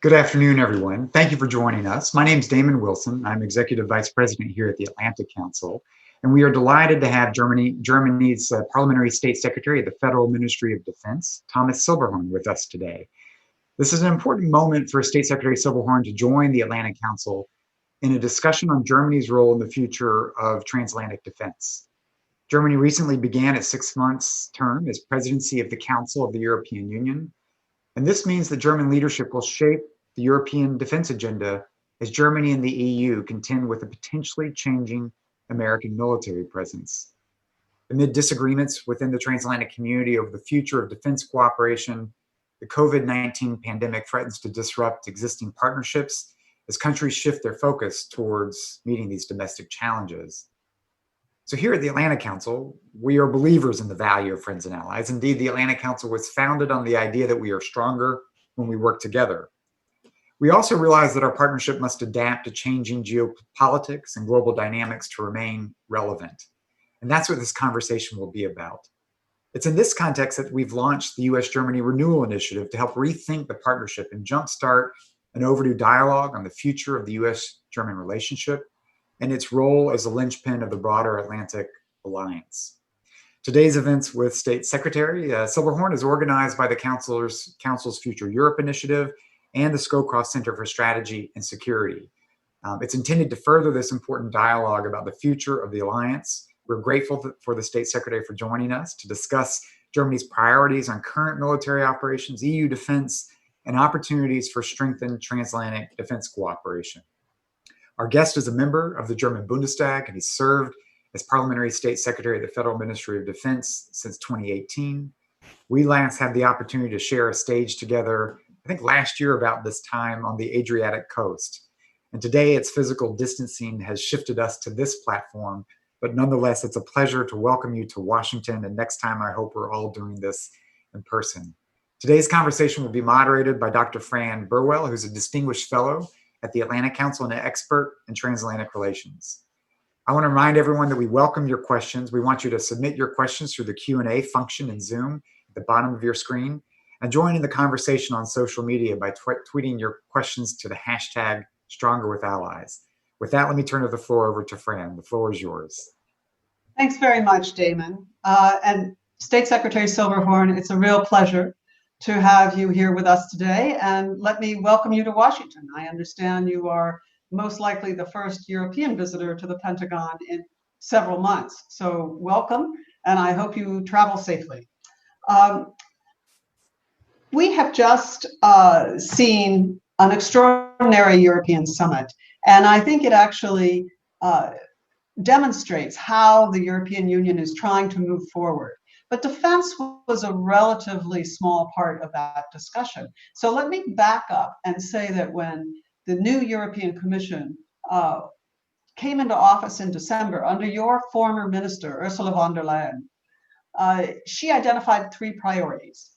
Good afternoon, everyone. Thank you for joining us. My name is Damon Wilson. I'm Executive Vice President here at the Atlantic Council, and we are delighted to have Germany's Parliamentary State Secretary at the Federal Ministry of Defense, Thomas Silberhorn, with us today. This is an important moment for State Secretary Silberhorn to join the Atlantic Council in a discussion on Germany's role in the future of transatlantic defense. Germany recently began its 6 months term as presidency of the Council of the European Union. And this means that German leadership will shape the European defense agenda as Germany and the EU contend with a potentially changing American military presence. Amid disagreements within the transatlantic community over the future of defense cooperation, the COVID-19 pandemic threatens to disrupt existing partnerships as countries shift their focus towards meeting these domestic challenges. So here at the Atlantic Council, we are believers in the value of friends and allies. Indeed, the Atlantic Council was founded on the idea that we are stronger when we work together. We also realize that our partnership must adapt to changing geopolitics and global dynamics to remain relevant. And that's what this conversation will be about. It's in this context that we've launched the US-Germany Renewal initiative to help rethink the partnership and jumpstart an overdue dialogue on the future of the US-German relationship and its role as a linchpin of the broader Atlantic Alliance. Today's events with State Secretary Silberhorn is organized by the Council's Future Europe Initiative and the Scowcroft Center for Strategy and Security. It's intended to further this important dialogue about the future of the alliance. We're grateful for the State Secretary for joining us to discuss Germany's priorities on current military operations, EU defense, and opportunities for strengthened transatlantic defense cooperation. Our guest is a member of the German Bundestag, and he's served as Parliamentary State Secretary at the Federal Ministry of Defense since 2018. We last had the opportunity to share a stage together, I think last year about this time on the Adriatic coast. And today its physical distancing has shifted us to this platform, but nonetheless, it's a pleasure to welcome you to Washington. And next time, I hope we're all doing this in person. Today's conversation will be moderated by Dr. Fran Burwell, who's a distinguished fellow at the Atlantic Council and an expert in transatlantic relations. I want to remind everyone that we welcome your questions. We want you to submit your questions through the Q&A function in Zoom at the bottom of your screen, and join in the conversation on social media by tweeting your questions to the hashtag #StrongerWithAllies. With that, let me turn the floor over to Fran. The floor is yours. Thanks very much, Damon. And State Secretary Silberhorn, it's a real pleasure to have you here with us today, and let me welcome you to Washington. I understand you are most likely the first European visitor to the Pentagon in several months. So welcome, and I hope you travel safely. We have just seen an extraordinary European summit, and I think it actually demonstrates how the European Union is trying to move forward. But defense was a relatively small part of that discussion. So let me back up and say that when the new European Commission came into office in December under your former minister, Ursula von der Leyen, she identified 3 priorities: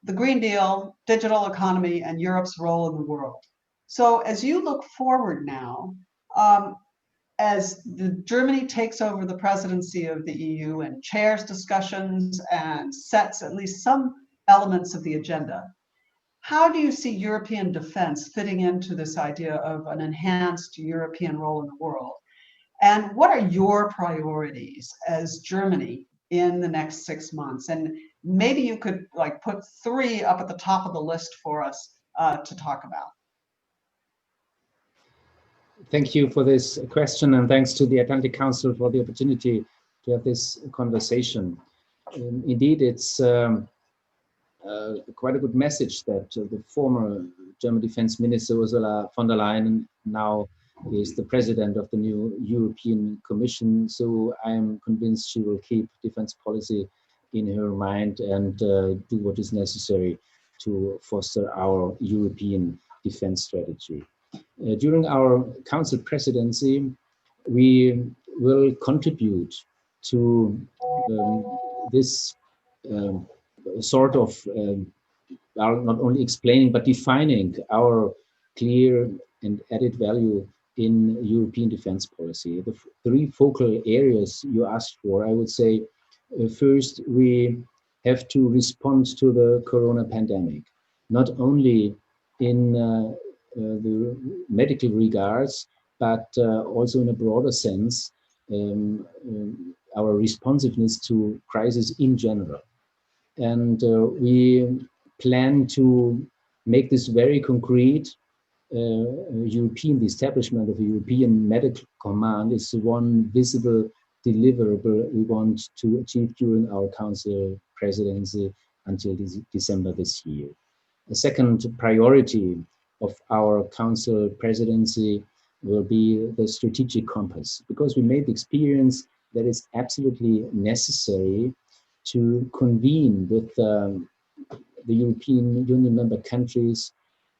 the Green Deal, digital economy, and Europe's role in the world. So as you look forward now, as Germany takes over the presidency of the EU and chairs discussions and sets at least some elements of the agenda, how do you see European defense fitting into this idea of an enhanced European role in the world? And what are your priorities as Germany in the next 6 months? And maybe you could put 3 up at the top of the list for us to talk about. Thank you for this question, and thanks to the Atlantic Council for the opportunity to have this conversation. Indeed, it's quite a good message that the former German Defense Minister Ursula von der Leyen now is the president of the new European Commission. So I am convinced she will keep defense policy in her mind and do what is necessary to foster our European defense strategy. During our council presidency, we will contribute to this sort of not only explaining but defining our clear and added value in European defense policy. The 3 focal areas you asked for, I would say, first, we have to respond to the corona pandemic, not only in the medical regards, but also in a broader sense, our responsiveness to crisis in general. And we plan to make this very concrete. The establishment of a European Medical Command is the one visible deliverable we want to achieve during our Council presidency until December this year. The second priority of our Council presidency will be the strategic compass, because we made the experience that it's absolutely necessary to convene with the European Union member countries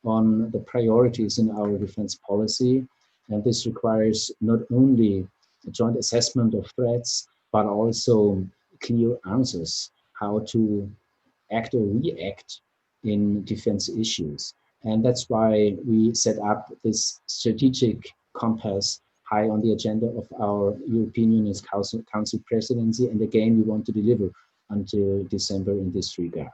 on the priorities in our defense policy. And this requires not only a joint assessment of threats, but also clear answers how to act or react in defense issues. And that's why we set up this strategic compass high on the agenda of our European Union's Council presidency. And again, we want to deliver until December in this regard.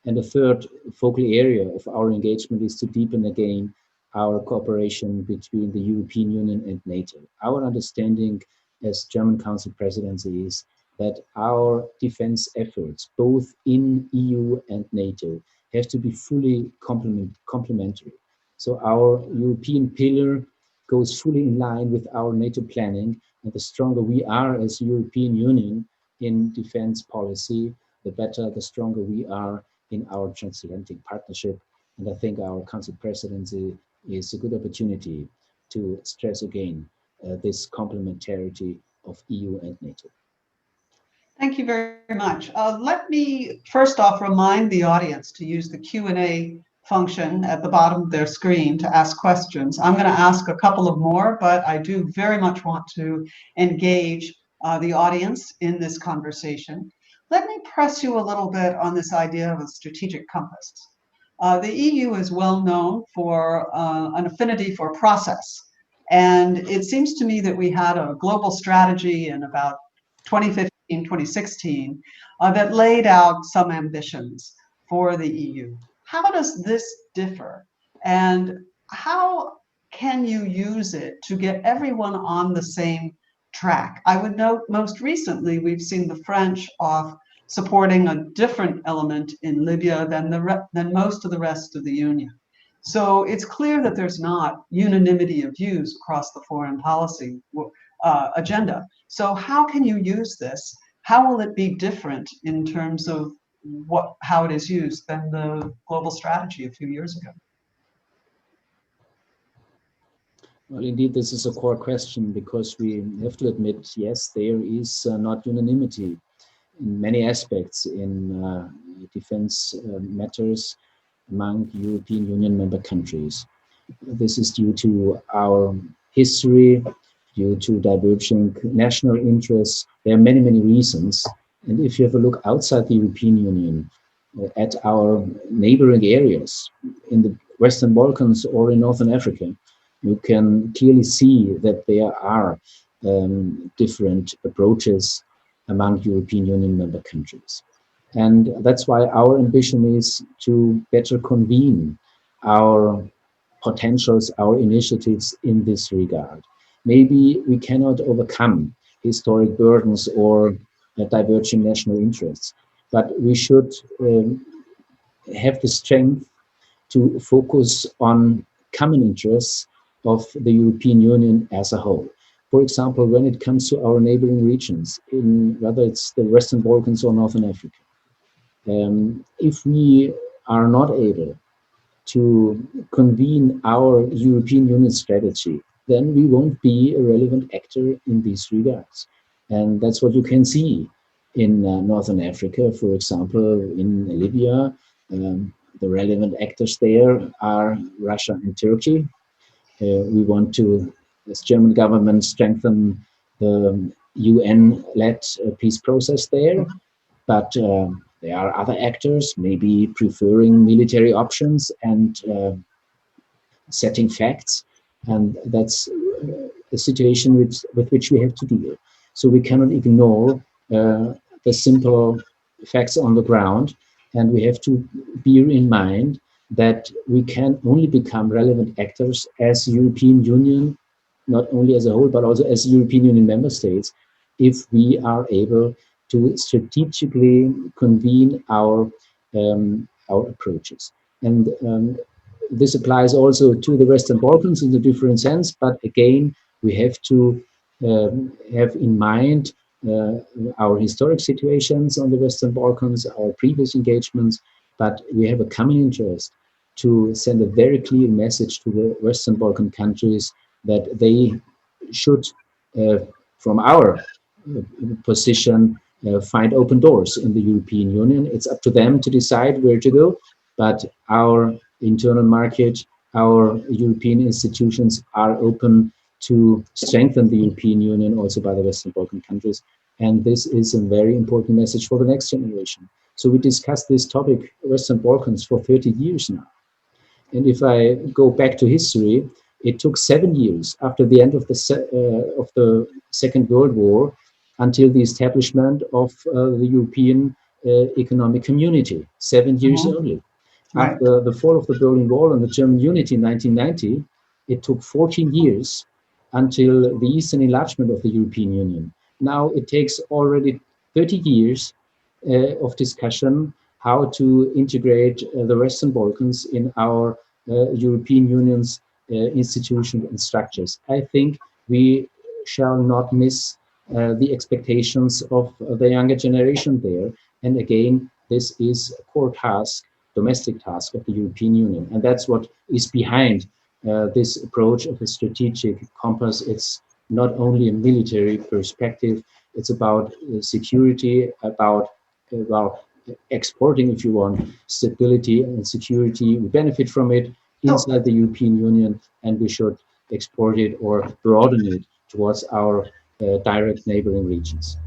And the third focal area of our engagement is to deepen again our cooperation between the European Union and NATO. Our understanding as German Council presidency is that our defense efforts, both in EU and NATO, have to be fully complementary. So our European pillar goes fully in line with our NATO planning, and the stronger we are as European Union in defense policy, the better, the stronger we are in our transatlantic partnership. And I think our Council presidency is a good opportunity to stress again this complementarity of EU and NATO. Thank you very much. Let me first off remind the audience to use the Q&A function at the bottom of their screen to ask questions. I'm going to ask a couple of more, but I do very much want to engage the audience in this conversation. Let me press you a little bit on this idea of a strategic compass. The EU is well known for an affinity for process. And it seems to me that we had a global strategy in about 2015, 2016 that laid out some ambitions for the EU. How does this differ? And how can you use it to get everyone on the same track? I would note most recently, we've seen the French off supporting a different element in Libya than most of the rest of the Union. So it's clear that there's not unanimity of views across the foreign policy agenda. So how can you use this? How will it be different in terms of how it is used than the global strategy a few years ago? Well, indeed, this is a core question, because we have to admit, yes, there is not unanimity in many aspects in defense matters among European Union member countries. This is due to our history, due to diverging national interests. There are many, many reasons. And if you have a look outside the European Union at our neighboring areas in the Western Balkans or in Northern Africa, you can clearly see that there are different approaches among European Union member countries. And that's why our ambition is to better convene our potentials, our initiatives in this regard. Maybe we cannot overcome historic burdens or diverging national interests, but we should have the strength to focus on common interests of the European Union as a whole. For example, when it comes to our neighboring regions, in whether it's the Western Balkans or Northern Africa, if we are not able to convene our European Union strategy, then we won't be a relevant actor in these regards. And that's what you can see in Northern Africa, for example, in Libya. The relevant actors there are Russia and Turkey. We want to, as German government, strengthen the UN-led peace process there. But there are other actors maybe preferring military options and setting facts. And that's a situation with which we have to deal. So we cannot ignore the simple facts on the ground. And we have to bear in mind that we can only become relevant actors as European Union, not only as a whole, but also as European Union member states, if we are able to strategically convene our approaches. And this applies also to the Western Balkans in a different sense, but again, we have to have in mind our historic situations on the Western Balkans, our previous engagements, but we have a common interest to send a very clear message to the Western Balkan countries that they should, from our position, find open doors in the European Union. It's up to them to decide where to go, but our internal market, our European institutions are open to strengthen the European Union also by the Western Balkan countries. And this is a very important message for the next generation. So we discussed this topic, Western Balkans, for 30 years now. And if I go back to history, it took 7 years after the end of the Second World War until the establishment of the European Economic Community. 7 years only. Right. After the fall of the Berlin Wall and the German unity in 1990, it took 14 years until the Eastern enlargement of the European Union. Now it takes already 30 years of discussion how to integrate the Western Balkans in our European Union's institutions and structures. I think we shall not miss the expectations of the younger generation there. And again, this is a core task, domestic task of the European Union. And that's what is behind this approach of a strategic compass. It's not only a military perspective, it's about security, about exporting, if you want, stability and security. We benefit from it inside the European Union, and we should export it or broaden it towards our direct neighboring regions.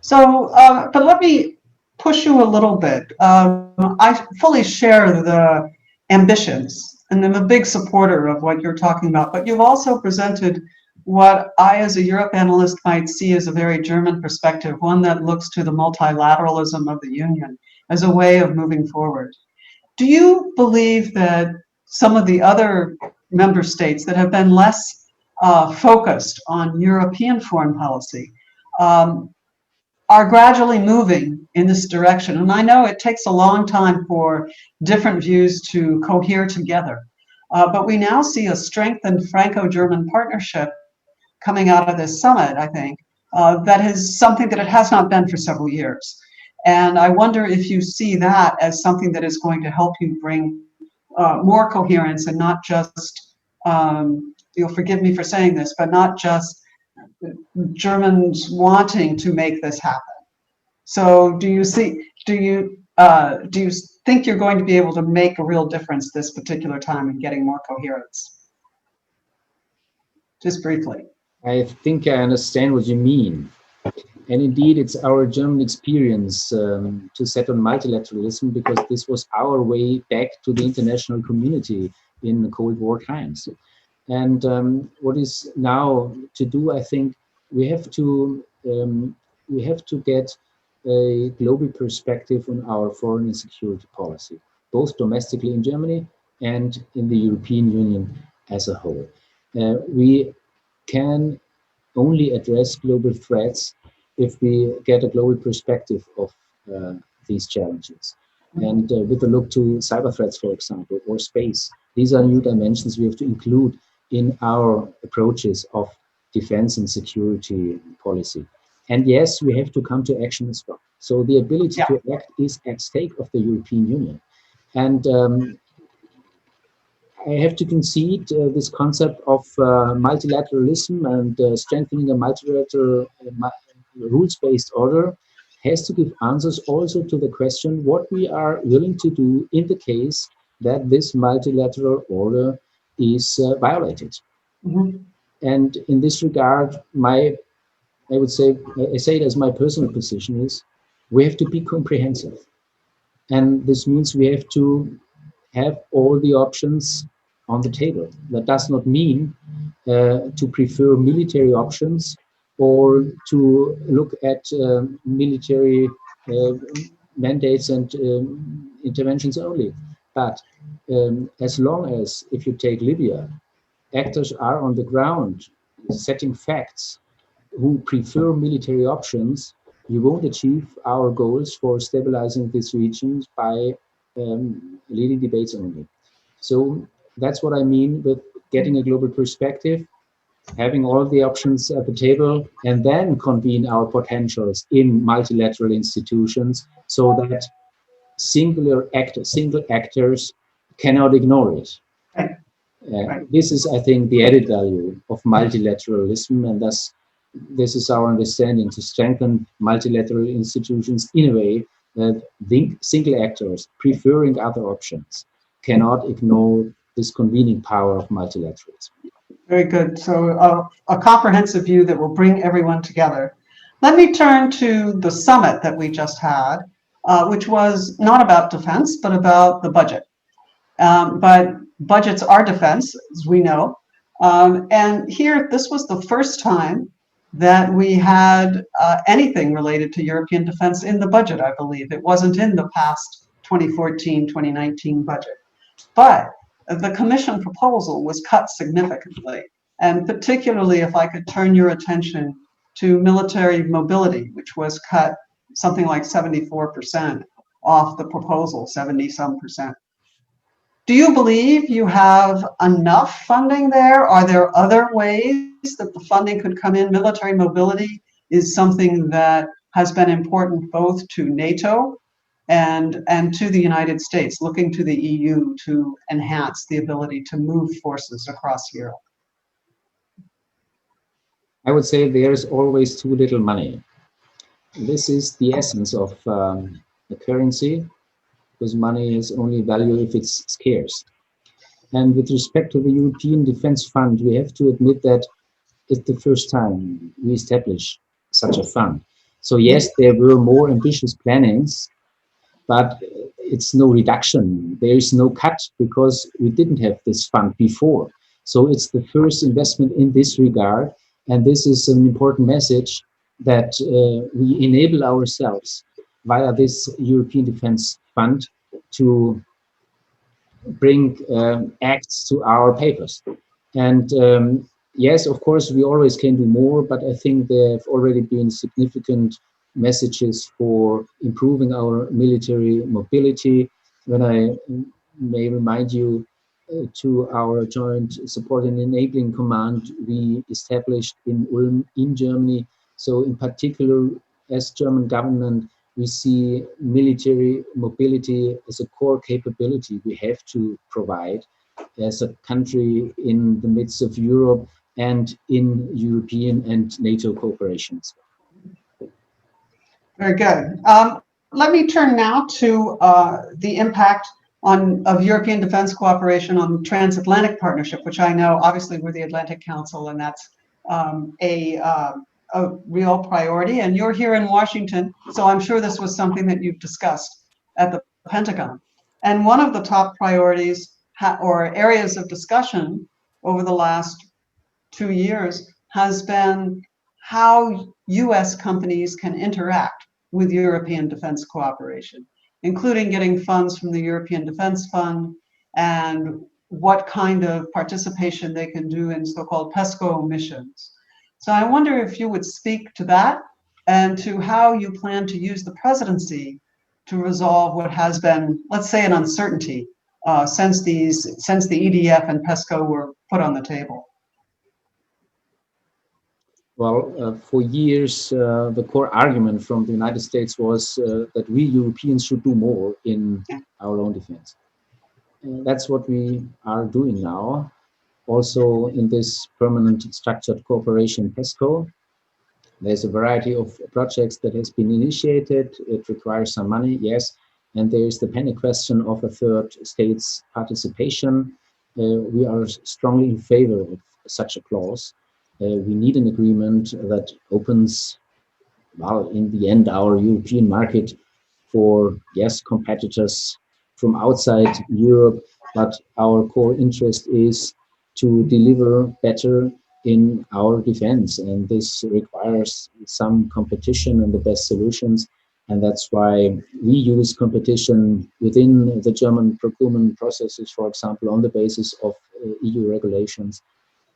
So, but let me push you a little bit. I fully share the ambitions, and I'm a big supporter of what you're talking about, but you've also presented what I, as a Europe analyst, might see as a very German perspective, one that looks to the multilateralism of the Union as a way of moving forward. Do you believe that some of the other member states that have been less focused on European foreign policy are gradually moving in this direction? And I know it takes a long time for different views to cohere together, but we now see a strengthened Franco-German partnership coming out of this summit, I think, that is something that it has not been for several years. And I wonder if you see that as something that is going to help you bring more coherence and not just, you'll forgive me for saying this, but not just Germans wanting to make this happen. So do you think you're going to be able to make a real difference this particular time in getting more coherence? Just briefly. I think I understand what you mean. And indeed, it's our German experience to set on multilateralism, because this was our way back to the international community in the Cold War times. And what is now to do, I think, we have to get a global perspective on our foreign and security policy, both domestically in Germany and in the European Union as a whole. We can only address global threats if we get a global perspective of these challenges. And with a look to cyber threats, for example, or space, these are new dimensions we have to include in our approaches of defense and security policy. And yes, we have to come to action as well. So the ability to act is at stake of the European Union. And I have to concede this concept of multilateralism and strengthening a multilateral rules-based order has to give answers also to the question what we are willing to do in the case that this multilateral order is violated. Mm-hmm. And in this regard, I say it as my personal position is, we have to be comprehensive. And this means we have to have all the options on the table. That does not mean to prefer military options or to look at military mandates and interventions only. But as long as, if you take Libya, actors are on the ground setting facts who prefer military options, you won't achieve our goals for stabilizing these regions by leading debates only. So that's what I mean with getting a global perspective, having all the options at the table, and then convene our potentials in multilateral institutions so that single actors cannot ignore it. Right. Right. This is, I think, the added value of multilateralism, and thus this is our understanding, to strengthen multilateral institutions in a way that the single actors preferring other options cannot ignore this convening power of multilateralism. Very good. So a comprehensive view that will bring everyone together. Let me turn to the summit that we just had, which was not about defense, but about the budget. But budgets are defense, as we know. And here, this was the first time that we had anything related to European defense in the budget, I believe. It wasn't in the past 2014, 2019 budget. But the Commission proposal was cut significantly. And particularly, if I could turn your attention to military mobility, which was cut something like 74% off the proposal, 70-some percent. Do you believe you have enough funding there? Are there other ways that the funding could come in? Military mobility is something that has been important both to NATO and to the United States, looking to the EU to enhance the ability to move forces across Europe. I would say there's always too little money. This is the essence of the currency, because money has only value if it's scarce. And with respect to the European Defence Fund, we have to admit that it's the first time we establish such a fund. So yes, there were more ambitious plannings, but it's no reduction. There is no cut because we didn't have this fund before. So it's the first investment in this regard. And this is an important message that we enable ourselves via this European Defence Fund to bring acts to our papers. And yes, of course, we always can do more, but I think there have already been significant messages for improving our military mobility. When I may remind you to our Joint Support and Enabling Command we established in Ulm in Germany. So in particular, as German government, we see military mobility as a core capability we have to provide as a country in the midst of Europe and in European and NATO cooperations. Very good. Let me turn now to the impact of European defense cooperation on the transatlantic partnership, which I know obviously we're the Atlantic Council, and that's a real priority. And you're here in Washington, so I'm sure this was something that you've discussed at the Pentagon. And one of the top priorities or areas of discussion over the last 2 years has been how US companies can interact with European defense cooperation, including getting funds from the European Defense Fund and what kind of participation they can do in so-called PESCO missions. So I wonder if you would speak to that and to how you plan to use the presidency to resolve what has been, let's say, an uncertainty since the EDF and PESCO were put on the table. Well, for years, the core argument from the United States was that we Europeans should do more in our own defense. That's what we are doing now. Also in this permanent structured cooperation PESCO, there's a variety of projects that has been initiated. It requires some money, yes. And there's the pending question of a third state's participation. We are strongly in favor of such a clause. We need an agreement that opens, well, in the end, our European market for, yes, competitors from outside Europe, but our core interest is to deliver better in our defense. And this requires some competition and the best solutions. And that's why we use competition within the German procurement processes, for example, on the basis of EU regulations.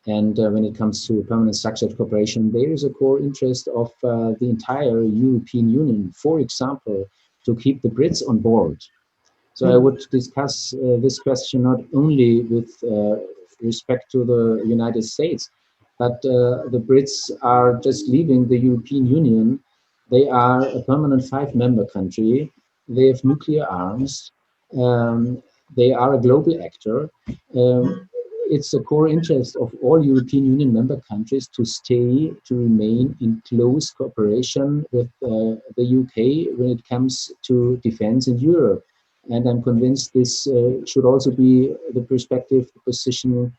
And when it comes to permanent structured cooperation, there is a core interest of the entire European Union, for example, to keep the Brits on board. So I would discuss this question not only with respect to the United States, but the Brits are just leaving the European Union. They are a permanent 5-member country. They have nuclear arms. They are a global actor. It's a core interest of all European Union member countries to remain in close cooperation with the UK when it comes to defense in Europe. And I'm convinced this should also be the perspective, the position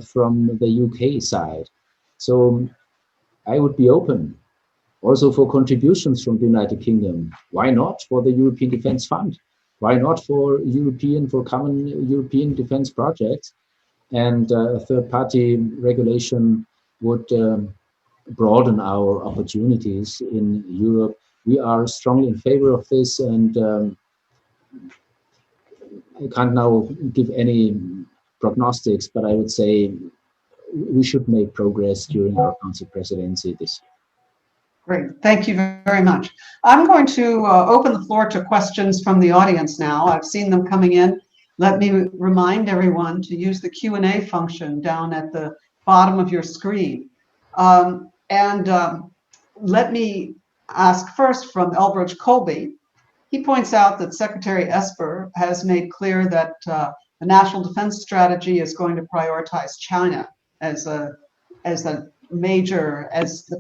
from the UK side. So I would be open also for contributions from the United Kingdom. Why not for the European Defence Fund? Why not for common European defence projects? And a third-party regulation would broaden our opportunities in Europe. We are strongly in favor of this, and I can't now give any prognostics, but I would say we should make progress during our council presidency this year. Great, thank you very much. I'm going to open the floor to questions from the audience now. I've seen them coming in. Let me remind everyone to use the Q&A function down at the bottom of your screen. Let me ask first from Elbridge Colby. He points out that Secretary Esper has made clear that the national defense strategy is going to prioritize China as the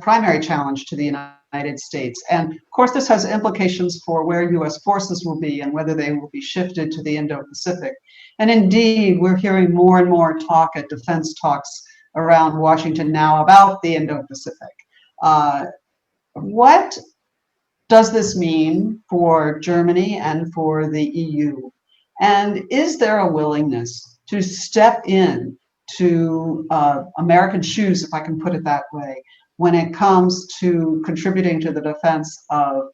primary challenge to the United States. And of course, this has implications for where US forces will be and whether they will be shifted to the Indo-Pacific. And indeed, we're hearing more and more talk at defense talks around Washington now about the Indo-Pacific. What does this mean for Germany and for the EU? And is there a willingness to step in to American shoes, if I can put it that way, when it comes to contributing to the defense of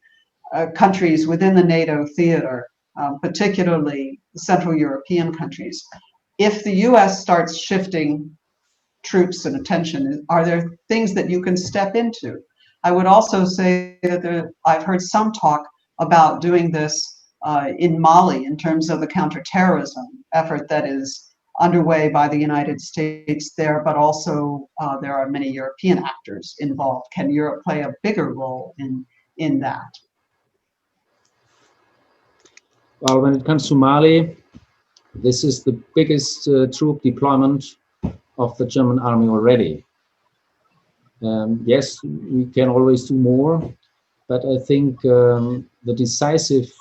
countries within the NATO theater, particularly Central European countries? If the US starts shifting troops and attention, are there things that you can step into? I would also say that I've heard some talk about doing this in Mali in terms of the counterterrorism effort that is underway by the United States there, but also there are many European actors involved. Can Europe play a bigger role in that? Well, when it comes to Mali, this is the biggest troop deployment of the German army already. Yes, we can always do more, but I think the decisive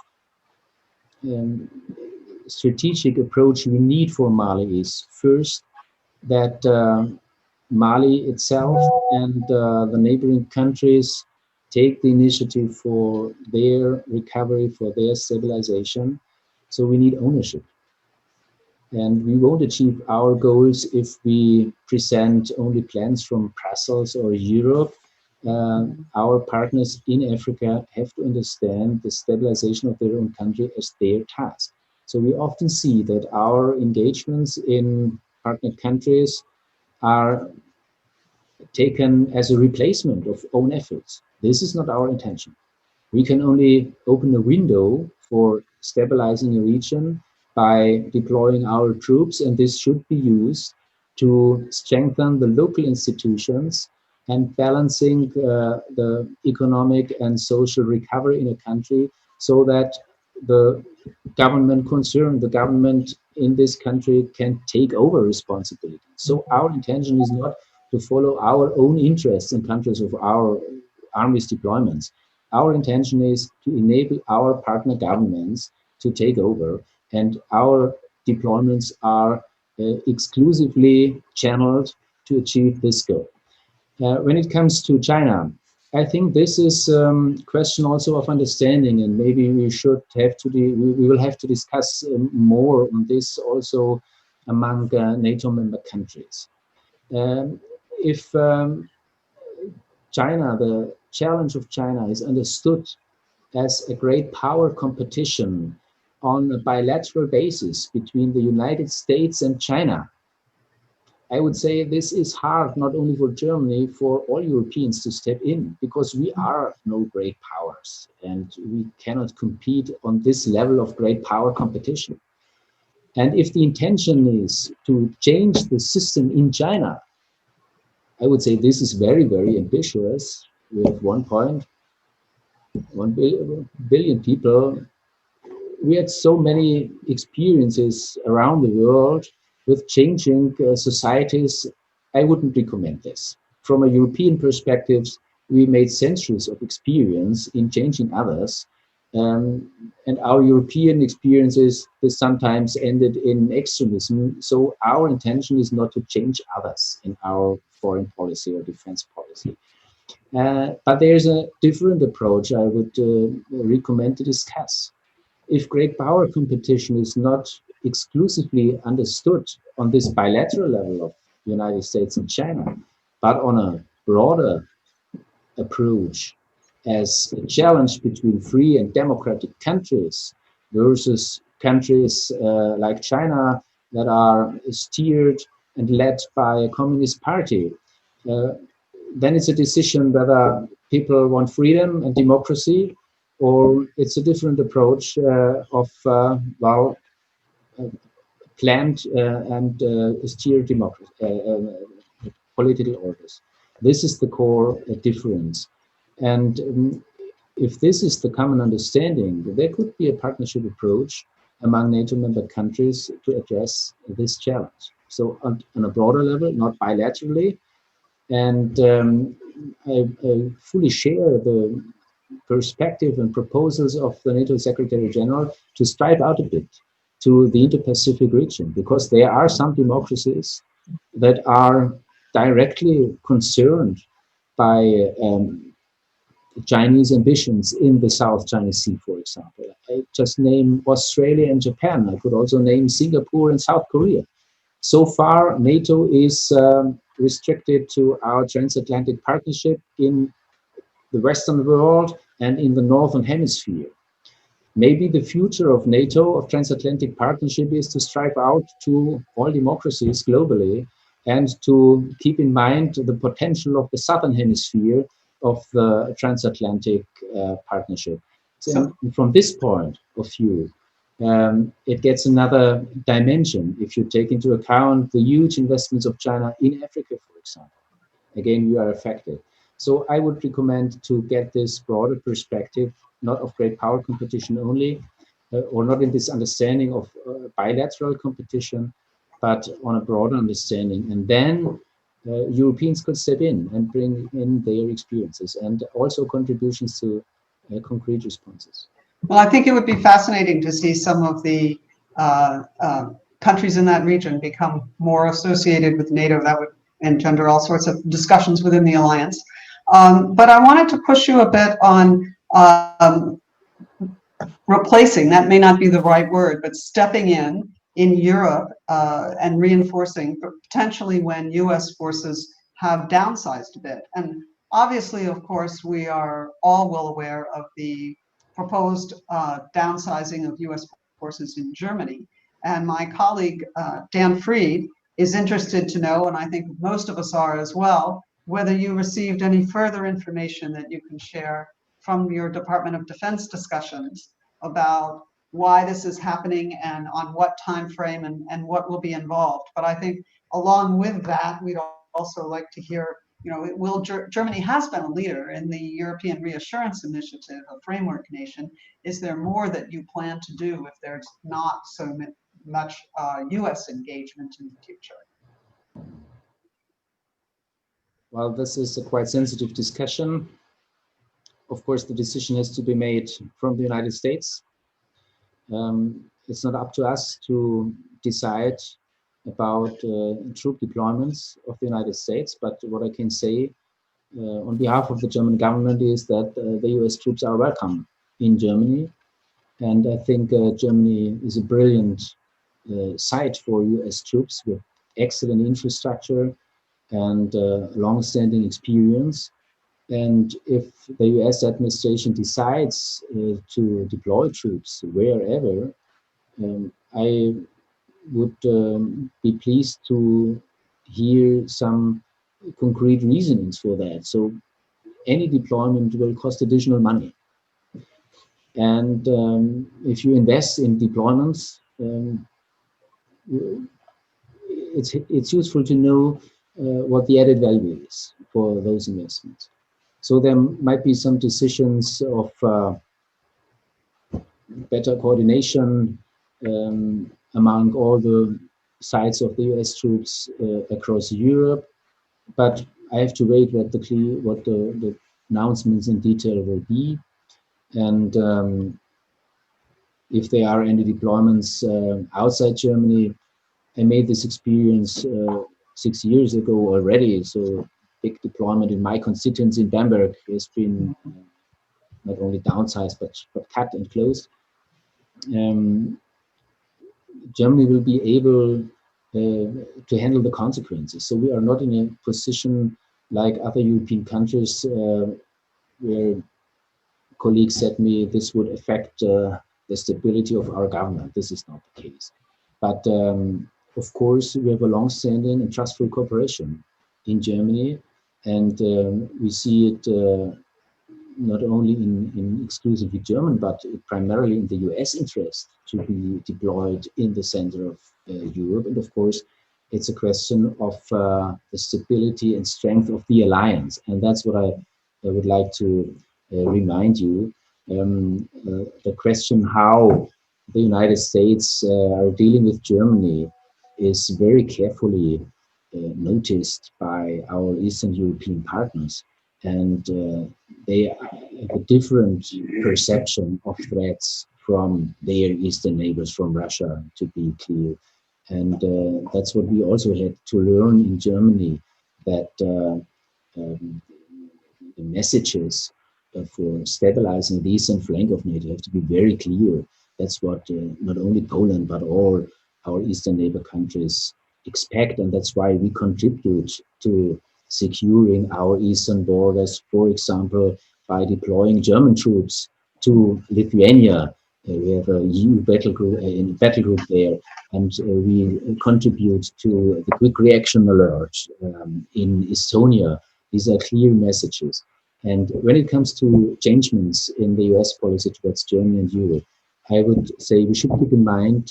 strategic approach we need for Mali is first that Mali itself and the neighboring countries take the initiative for their recovery, for their stabilization. So we need ownership. And we won't achieve our goals if we present only plans from Brussels or Europe. Our partners in Africa have to understand the stabilization of their own country as their task. So we often see that our engagements in partner countries are taken as a replacement of own efforts. This is not our intention. We can only open a window for stabilizing a region by deploying our troops, and this should be used to strengthen the local institutions and balancing the economic and social recovery in a country so that the government concerned, the government in this country can take over responsibility. So our intention is not to follow our own interests in countries of our army's deployments. Our intention is to enable our partner governments to take over, and our deployments are exclusively channeled to achieve this goal. When it comes to China, I think this is a question also of understanding, and maybe we will have to discuss more on this also among NATO member countries. If China, the challenge of China is understood as a great power competition on a bilateral basis between the United States and China, I would say this is hard not only for Germany, for all Europeans to step in, because we are no great powers and we cannot compete on this level of great power competition. And if the intention is to change the system in China, I would say this is very, very ambitious. We have 1.1 billion people. We had so many experiences around the world with changing societies. I wouldn't recommend this. From a European perspective, we made centuries of experience in changing others. And our European experiences sometimes ended in extremism. So our intention is not to change others in our foreign policy or defense policy. But there's a different approach I would recommend to discuss. If great power competition is not exclusively understood on this bilateral level of the United States and China, but on a broader approach as a challenge between free and democratic countries versus countries like China that are steered and led by a communist party, uh, then it's a decision whether people want freedom and democracy, or it's a different approach of planned and steered democracy, political orders. This is the core difference. And if this is the common understanding, there could be a partnership approach among NATO member countries to address this challenge. So on a broader level, not bilaterally. And I fully share the perspective and proposals of the NATO Secretary General to strive out a bit to the Indo-Pacific region, because there are some democracies that are directly concerned by Chinese ambitions in the South China Sea, for example. I just name Australia and Japan. I could also name Singapore and South Korea. So far, NATO is restricted to our transatlantic partnership in the Western world and in the Northern Hemisphere. Maybe the future of NATO, of transatlantic partnership, is to strive out to all democracies globally and to keep in mind the potential of the Southern Hemisphere of the transatlantic partnership. So from this point of view, it gets another dimension if you take into account the huge investments of China in Africa, for example. Again, you are affected. So I would recommend to get this broader perspective, not of great power competition only, or not in this understanding of bilateral competition, but on a broader understanding. And then Europeans could step in and bring in their experiences and also contributions to concrete responses. Well, I think it would be fascinating to see some of the countries in that region become more associated with NATO. That would engender all sorts of discussions within the alliance. But I wanted to push you a bit on replacing, that may not be the right word, but stepping in Europe and reinforcing, potentially when US forces have downsized a bit. And obviously, of course, we are all well aware of the proposed downsizing of US forces in Germany. And my colleague, Dan Fried, is interested to know, and I think most of us are as well, whether you received any further information that you can share from your Department of Defense discussions about why this is happening and on what time frame and what will be involved. But I think along with that, we'd also like to hear, Germany has been a leader in the European Reassurance Initiative, a framework nation. Is there more that you plan to do if there's not so much US engagement in the future? Well, this is a quite sensitive discussion. Of course, the decision has to be made from the United States. It's not up to us to decide about troop deployments of the United States, but what I can say on behalf of the German government is that the US troops are welcome in Germany. And I think Germany is a brilliant site for US troops with excellent infrastructure and long-standing experience. And if the US administration decides to deploy troops wherever, I would be pleased to hear some concrete reasonings for that. So any deployment will cost additional money. And if you invest in deployments, it's useful to know what the added value is for those investments. So there might be some decisions of better coordination among all the sites of the US troops across Europe, but I have to wait what the announcements in detail will be. And if there are any deployments outside Germany, I made this experience 6 years ago already. So big deployment in my constituency in Bamberg has been not only downsized, but cut and closed. Germany will be able to handle the consequences. So we are not in a position like other European countries where colleagues said to me this would affect the stability of our government. This is not the case. But of course, we have a long-standing and trustful cooperation in Germany, and we see it not only in exclusively German, but primarily in the US interest to be deployed in the center of Europe. And of course, it's a question of the stability and strength of the alliance. And that's what I would like to remind you. The question how the United States are dealing with Germany is very carefully noticed by our Eastern European partners. And they have a different perception of threats from their eastern neighbors, from Russia, to be clear. And that's what we also had to learn in Germany, that the messages for stabilizing the eastern flank of NATO have to be very clear. That's what not only Poland, but all our eastern neighbor countries expect. And that's why we contribute to securing our eastern borders, for example, by deploying German troops to Lithuania. We have a EU battle group there, and we contribute to the quick reaction alert in Estonia. These are clear messages. And when it comes to changements in the US policy towards Germany and Europe, I would say we should keep in mind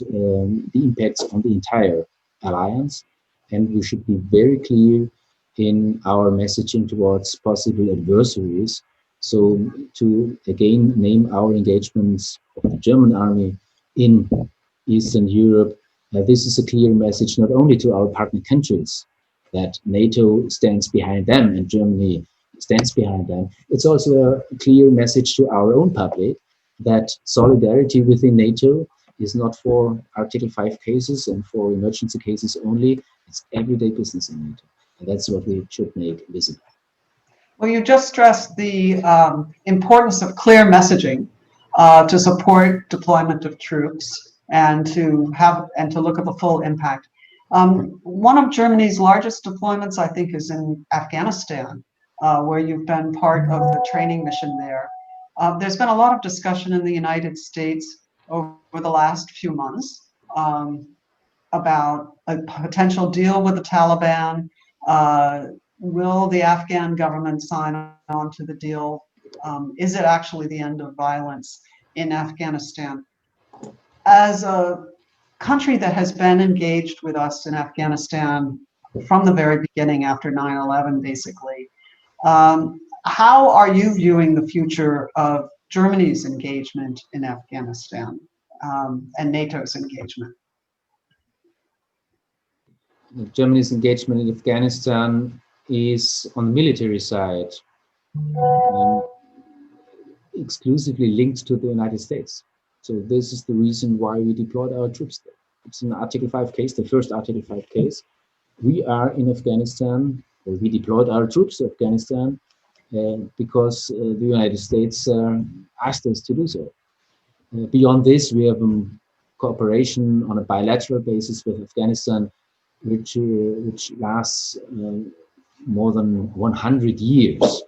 the impacts on the entire alliance, and we should be very clear in our messaging towards possible adversaries. So to again name our engagements of the German army in Eastern Europe, this is a clear message not only to our partner countries that NATO stands behind them and Germany stands behind them. It's also a clear message to our own public that solidarity within NATO is not for Article 5 cases and for emergency cases only. It's everyday business in NATO. And that's what we should make visible. Well, you just stressed the importance of clear messaging to support deployment of troops and to look at the full impact. One of Germany's largest deployments, I think, is in Afghanistan, where you've been part of the training mission there. There's been a lot of discussion in the United States over the last few months about a potential deal with the Taliban. Will the Afghan government sign on to the deal? Is it actually the end of violence in Afghanistan? As a country that has been engaged with us in Afghanistan from the very beginning after 9/11, basically, how are you viewing the future of Germany's engagement in Afghanistan and NATO's engagement? Germany's engagement in Afghanistan is on the military side exclusively linked to the United States. So this is the reason why we deployed our troops there. It's an Article 5 case, the first Article 5 case. We are in Afghanistan, or we deployed our troops to Afghanistan because the United States asked us to do so. Beyond this, we have cooperation on a bilateral basis with Afghanistan, which lasts more than 100 years.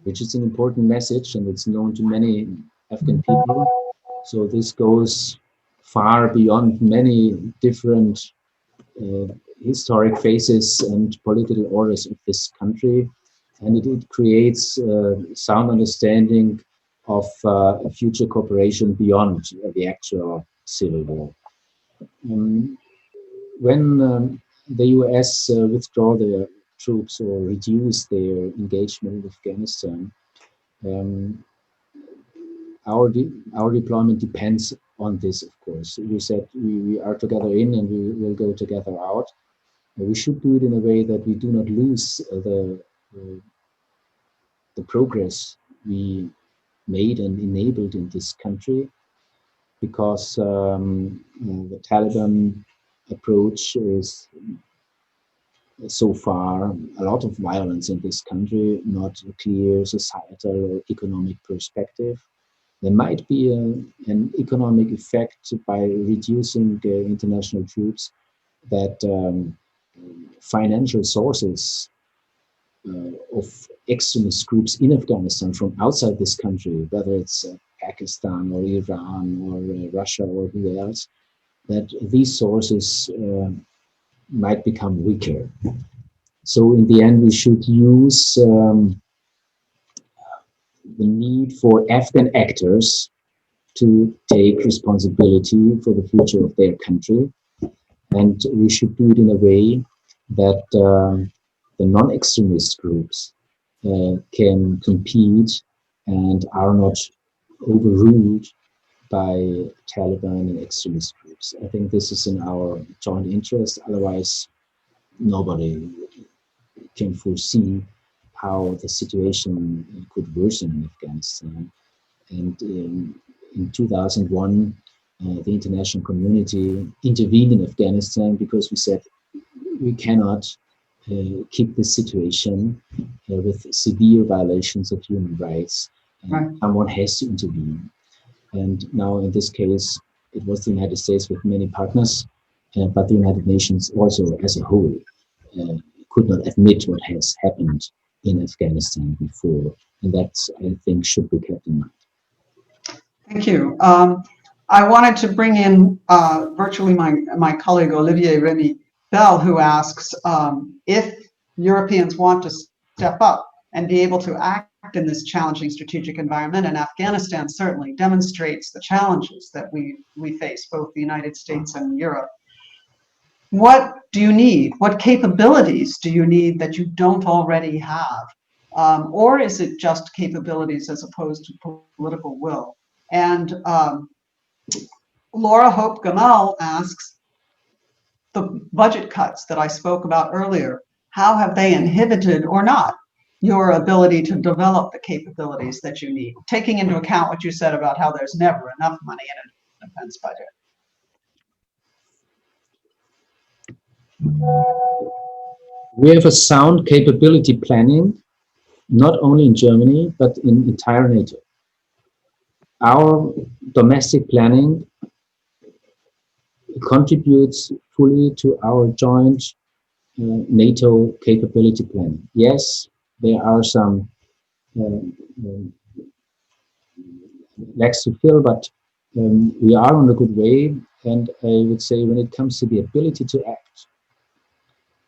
which is an important message, and it's known to many Afghan people. So this goes far beyond many different historic phases and political orders of this country, and it creates sound understanding of future cooperation beyond the actual civil war. When the US withdraw their troops or reduce their engagement in Afghanistan, um, our deployment depends on this, of course. We said we are together in and we will go together out. We should do it in a way that we do not lose the progress we made and enabled in this country, because the Taliban approach is so far a lot of violence in this country, not a clear societal or economic perspective. There might be an economic effect by reducing international troops, that financial sources of extremist groups in Afghanistan from outside this country, whether it's Pakistan or Iran or Russia or who else, that these sources might become weaker. So in the end, we should use the need for Afghan actors to take responsibility for the future of their country. And we should do it in a way that the non-extremist groups can compete and are not overruled by Taliban and extremist groups. I think this is in our joint interest. Otherwise, nobody can foresee how the situation could worsen in Afghanistan. And in 2001, the international community intervened in Afghanistan because we said we cannot keep this situation with severe violations of human rights. Right. Someone has to intervene. And now in this case, it was the United States with many partners, but the United Nations also as a whole could not admit what has happened in Afghanistan before. And that, I think, should be kept in mind. Thank you. I wanted to bring in virtually my colleague Olivier Remy Bell, who asks if Europeans want to step up and be able to act in this challenging strategic environment, and Afghanistan certainly demonstrates the challenges that we face, both the United States and Europe. What do you need? What capabilities do you need that you don't already have? Or is it just capabilities as opposed to political will? And Laura Hope Gamal asks, the budget cuts that I spoke about earlier, how have they inhibited or not your ability to develop the capabilities that you need, taking into account what you said about how there's never enough money in a defense budget? We have a sound capability planning, not only in Germany, but in entire NATO. Our domestic planning contributes fully to our joint NATO capability planning. Yes, there are some lacks to fill, but we are on a good way. And I would say when it comes to the ability to act,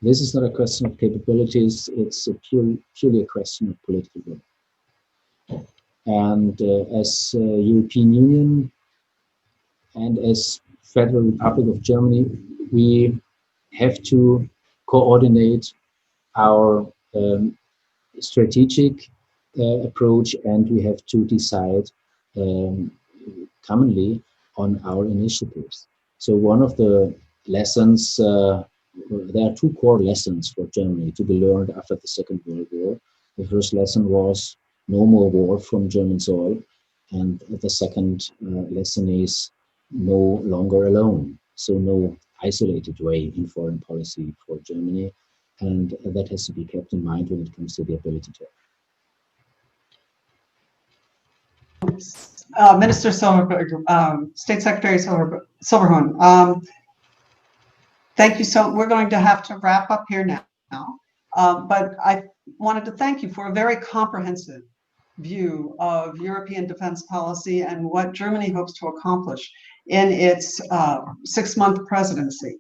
this is not a question of capabilities, it's purely a question of political will. And as European Union and as Federal Republic of Germany, we have to coordinate our strategic approach, and we have to decide commonly on our initiatives. So one of the lessons, there are two core lessons for Germany to be learned after the Second World War. The first lesson was no more war from German soil, and the second lesson is no longer alone. So no isolated way in foreign policy for Germany, and that has to be kept in mind when it comes to the ability to act. Minister Silberberg, State Secretary Silberhorn, thank you. So we're going to have to wrap up here now. But wanted to thank you for a very comprehensive view of European defense policy and what Germany hopes to accomplish in its 6-month presidency.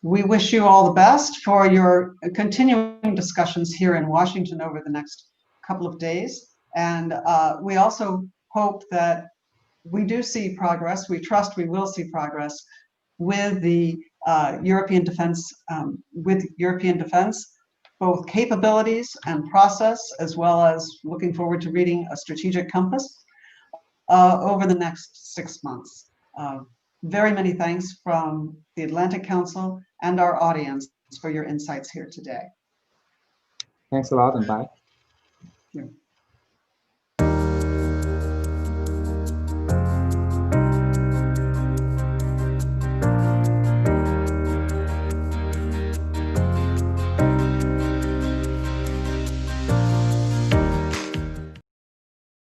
We wish you all the best for your continuing discussions here in Washington over the next couple of days. And we also hope that we do see progress. We trust we will see progress with the European defense, both capabilities and process, as well as looking forward to reading a strategic compass over the next 6 months. Very many thanks from the Atlantic Council and our audience for your insights here today. Thanks a lot, and bye.